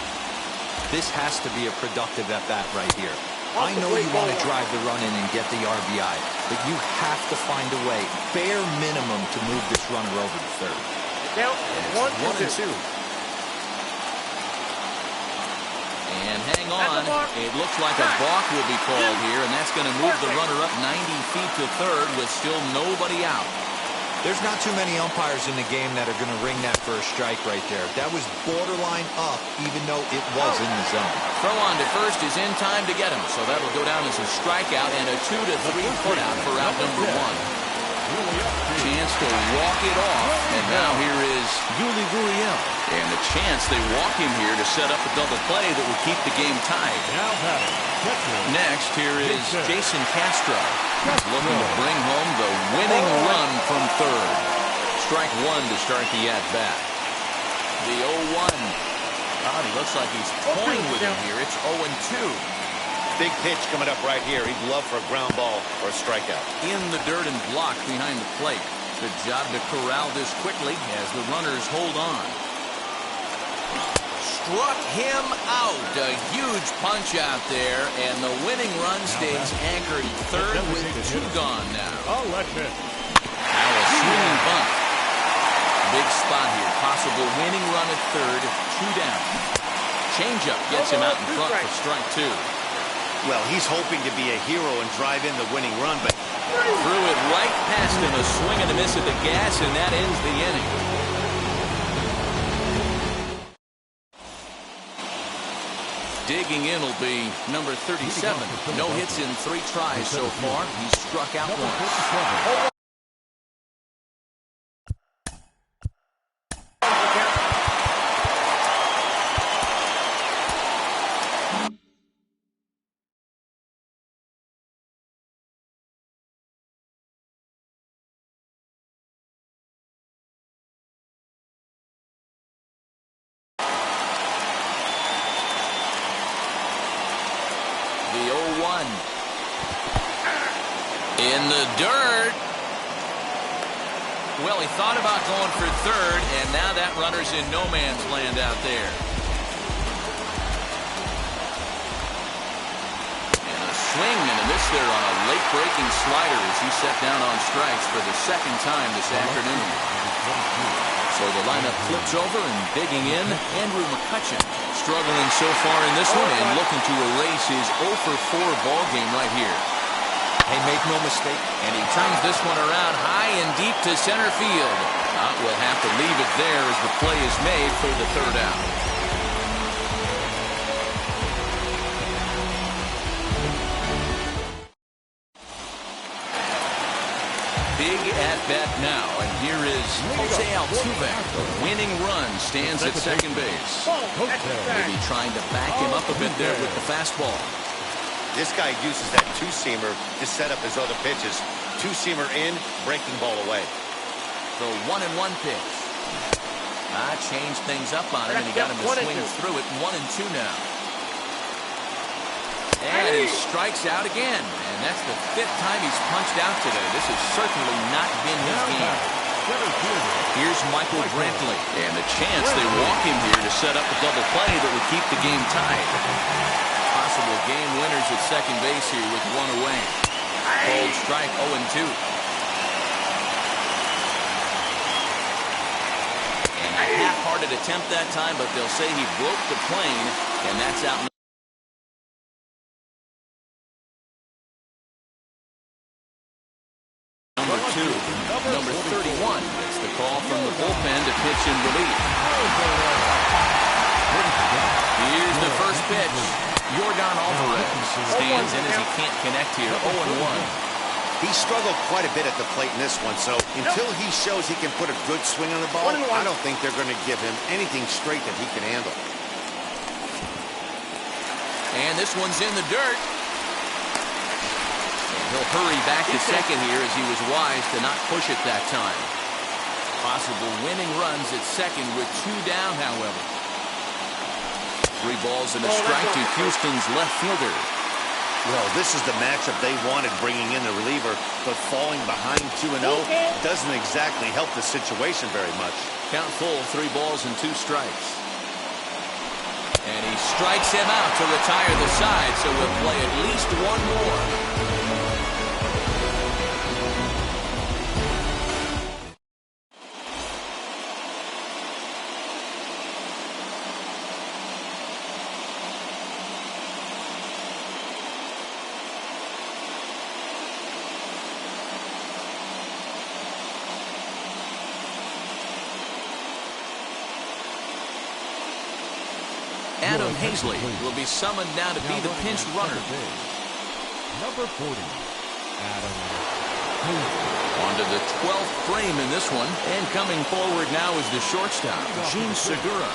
This has to be a productive at-bat right here. I know you want to drive the run in and get the RBI, but you have to find a way, bare minimum, to move this runner over to third. Now, 1-2. And hang on, it looks like a balk will be called here, and that's going to move the runner up 90 feet to third with still nobody out. There's not too many umpires in the game that are going to ring that for a strike right there. That was borderline up, even though it was in the zone. Throw on to first is in time to get him, so that'll go down as a strikeout and a 2 to 3 put out for out number 1. Chance to walk it off, and now here is Yuli Gurriel. And a chance they walk him here to set up a double play that will keep the game tied. Next, here is Jason Castro. Looking to bring home the winning run from third. Strike 1 to start the at-bat. The 0-1. God, he looks like he's toying with him here. It's 0-2. Big pitch coming up right here. He'd love for a ground ball or a strikeout. In the dirt and blocked behind the plate. Good job to corral this quickly as the runners hold on. Struck him out. A huge punch out there, and the winning run stays anchored third with 2 gone now. I'll let it. Now a swinging bunt. Big spot here. Possible winning run at third, 2 down. Changeup gets him out in front for strike 2. Well, he's hoping to be a hero and drive in the winning run, but threw it right past him, a swing and a miss at the gas, and that ends the inning. Digging in will be number 37. No hits in 3 tries so far. He's struck out once. The 0-1. In the dirt. Well, he thought about going for third, and now that runner's in no man's land out there. And a swing and a miss there on a late-breaking slider as he set down on strikes for the 2nd time this afternoon. So the lineup flips over, and digging in, Andrew McCutchen. Struggling so far in this one and looking to erase his 0-for-4 ball game right here. Hey, make no mistake. And he turns this one around high and deep to center field. We'll have to leave it there as the play is made for the 3rd out. Big at-bat now, and here is Jose Altuve. The winning run stands at second base. Maybe trying to back him up a bit there with the fastball. this guy uses that two-seamer to set up his other pitches. Two-seamer in, breaking ball away. The 1-1 pitch. Changed things up on him, and he got him to swing through it. 1-2 now. And he strikes out again. And that's the 5th time he's punched out today. This has certainly not been his game. Here's Michael Brantley. And the chance they walk him here to set up a double play that would keep the game tied. Possible game winners at second base here with one away. Cold strike, 0-2. And a half-hearted attempt that time, but they'll say he broke the plane, and that's out. Number 31 gets the call from the bullpen to pitch in relief. Here's the first pitch. Yordan Alvarez stands in as he can't connect here. 0-1. He struggled quite a bit at the plate in this one, so until he shows he can put a good swing on the ball, I don't think they're going to give him anything straight that he can handle. And this one's in the dirt. He'll hurry back to second here as he was wise to not push it that time. Possible winning runs at second with 2 down, however. 3 balls and a strike to Houston's left fielder. Well, this is the matchup they wanted, bringing in the reliever, but falling behind 2-0 doesn't exactly help the situation very much. Count full, 3 balls and 2 strikes. And he strikes him out to retire the side, so we'll play at least one more. Adam Hazley will be summoned now to be the pinch runner. Number 40, Adam Hazley. On to the 12th frame in this one. And coming forward now is the shortstop, Gene Segura.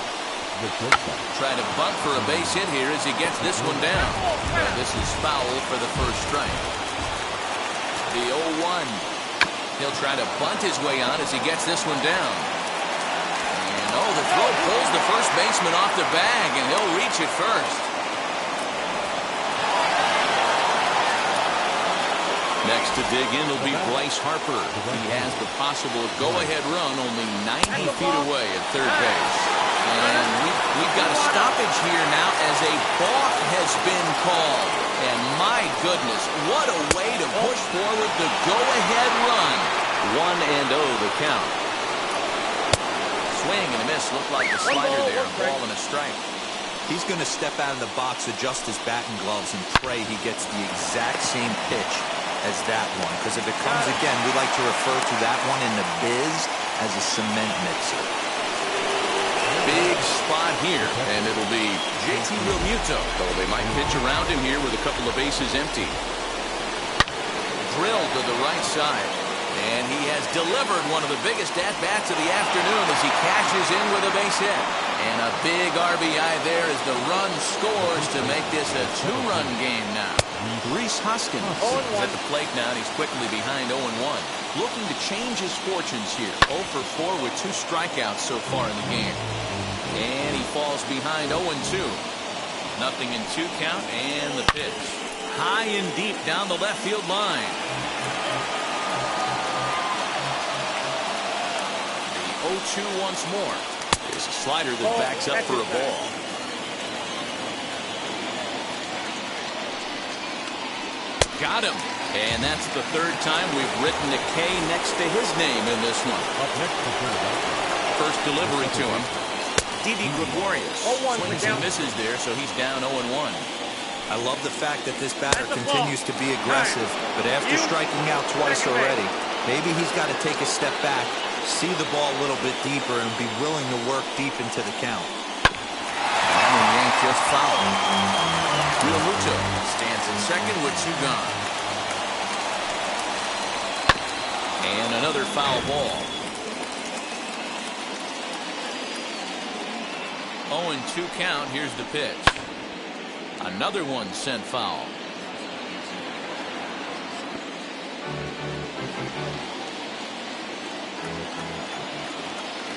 Try to bunt for a base hit here as he gets this one down. And this is foul for the first strike. The 0-1. He'll try to bunt his way on as he gets this one down. Oh, the throw pulls the first baseman off the bag, and he'll reach it first. Next to dig in will be Bryce Harper. He has the possible go-ahead run only 90 feet away at third base. And we've got a stoppage here now as a balk has been called. And my goodness, what a way to push forward the go-ahead run. 1-0 the count. Swing and a miss. Looked like the slider there. A ball and a strike. He's going to step out of the box, adjust his batting gloves, and pray he gets the exact same pitch as that one. Because if it comes again, we like to refer to that one in the biz as a cement mixer. Big spot here, and it'll be JT Realmuto. Though they might pitch around him here with a couple of bases empty. Drilled to the right side. And he has delivered one of the biggest at-bats of the afternoon as he cashes in with a base hit. And a big RBI there as the run scores to make this a 2-run game now. Rhys Hoskins is at the plate now, and he's quickly behind 0-1. Looking to change his fortunes here. 0 for 4 with 2 strikeouts so far in the game. And he falls behind 0-2. Nothing in 2 count, and the pitch. High and deep down the left field line. 0-2 once more. There's a slider that backs up for a ball. Got him. And that's the 3rd time we've written a K next to his name in this one. First delivery to him. Didi Gregorius swings and misses there, so he's down 0-1. I love the fact that this batter continues to be aggressive, but after striking out twice already, maybe he's got to take a step back, see the ball a little bit deeper, and be willing to work deep into the count. And Yank just fouled. Realmuto stands in second with 2 gone. And another foul ball. 0-2 count. Here's the pitch. Another one sent foul.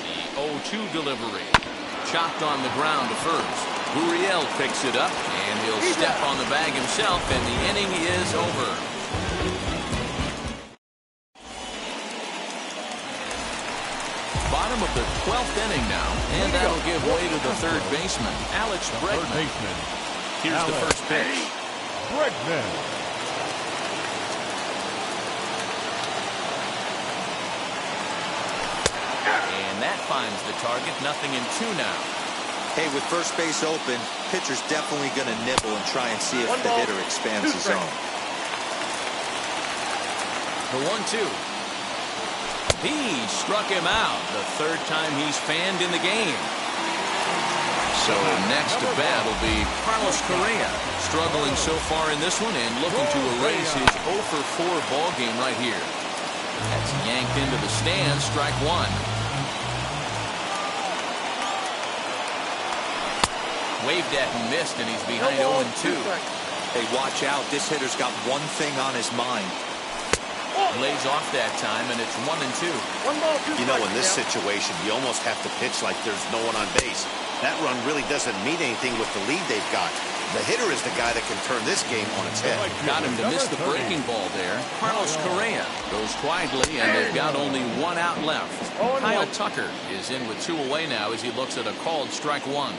The 0-2 delivery. Chopped on the ground to first. Gurriel picks it up, and he'll step on the bag himself, and the inning is over. Bottom of the 12th inning now, and that'll give way to the third baseman, Alex Bregman. Here's the first pitch. Bregman. And that finds the target, 0-2 now. Hey, with first base open, pitcher's definitely going to nibble and try and see if the hitter expands the zone. The 1-2. He struck him out, the third time he's fanned in the game. So next to bat will be Carlos Correa, struggling so far in this one and looking to erase his 0-for-4 ball game right here. That's yanked into the stands, strike one. Waved at and missed, and he's behind 0-2. Hey, watch out. This hitter's got one thing on his mind. Lays off that time, and it's 1-2. You know, in this situation, you almost have to pitch like there's no one on base. That run really doesn't mean anything with the lead they've got. The hitter is the guy that can turn this game on its head. Got him to miss the breaking ball there. Carlos Correa goes quietly, and they've got only one out left. Kyle Tucker is in with 2 away now as he looks at a called strike one.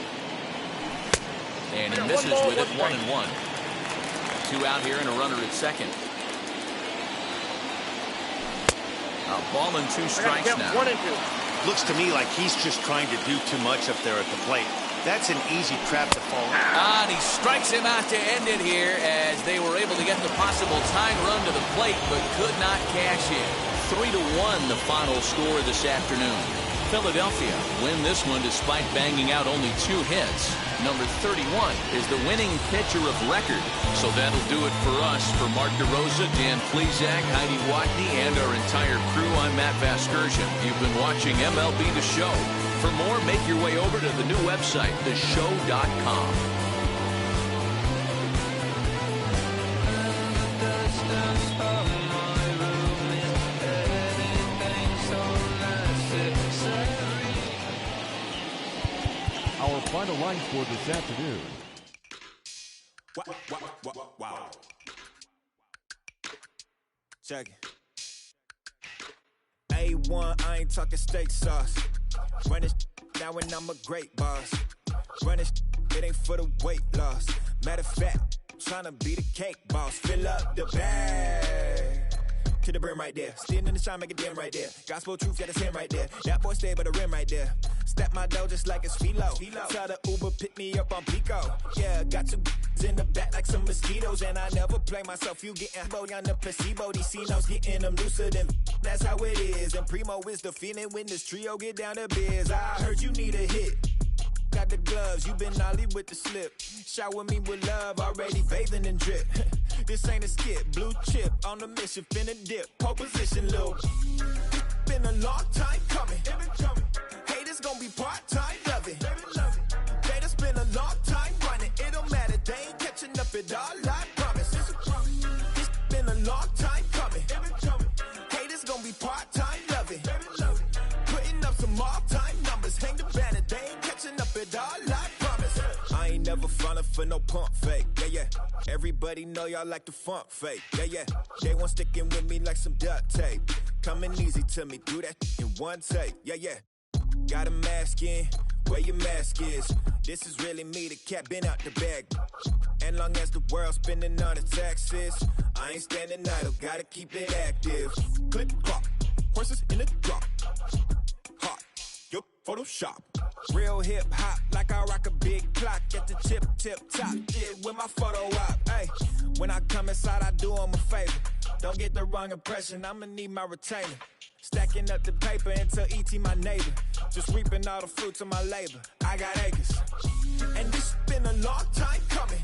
And he misses with it, 1-1. 2 out here and a runner at second. A ball and 2 strikes now. Looks to me like he's just trying to do too much up there at the plate. That's an easy trap to fall in. And he strikes him out to end it here as they were able to get the possible tying run to the plate but could not cash in. 3-1 the final score this afternoon. Philadelphia win this one despite banging out only 2 hits. Number 31 is the winning pitcher of record. So that'll do it for us. For Mark DeRosa, Dan Plesac, Heidi Watney, and our entire crew, I'm Matt Vasgersian. You've been watching MLB The Show. For more, make your way over to the new website, theshow.com. Our final line score this afternoon. Wow. Check it. A1, I ain't talking steak sauce. Run this now and I'm a great boss. Run this, it ain't for the weight loss. Matter of fact, tryna be the cake boss. Fill up the bag to the brim right there. Standing in the shine, make it dim right there. Gospel truth, yeah, that's him right there. That boy stay by the rim right there. Step my dough just like it's philo. Tell the Uber, pick me up on Pico. Yeah, got some in the back like some mosquitoes. And I never play myself. You getting body on the placebo. These C-notes getting them looser than that's how it is. And Primo is the feeling when this trio get down to biz. I heard you need a hit. Got the gloves, you been ollie with the slip. Shower me with love, already bathing in drip. This ain't a skip, blue chip on the mission, finna dip. Pole position, Lil. Been a long time coming. Haters gonna be part-time, love it. They just been a long time running. It don't matter, they ain't catching up at all, I promise. It's been a long time coming. Haters gonna be part-time, love it. Putting up some all-time numbers. Hang the banner, they ain't catching up at all, I promise. I ain't never falling for no pump fake, yeah. Everybody know y'all like the funk fake, yeah. They want sticking with me like some duct tape. Coming easy to me, do that in one take, yeah. Got a mask in, where your mask is. This is really me, the cat been out the bag. And long as the world's spending on the taxes, I ain't standing idle, gotta keep it active. Click clock, horses in the drop. Hot, yo, Photoshop. Real hip hop, like I rock a big clock at the tip top. Yeah, with my photo op. Hey, when I come inside, I do them a favor. Don't get the wrong impression, I'ma need my retainer. Stacking up the paper until E.T. my neighbor. Just reaping all the fruits of my labor. I got acres. And this been a long time coming.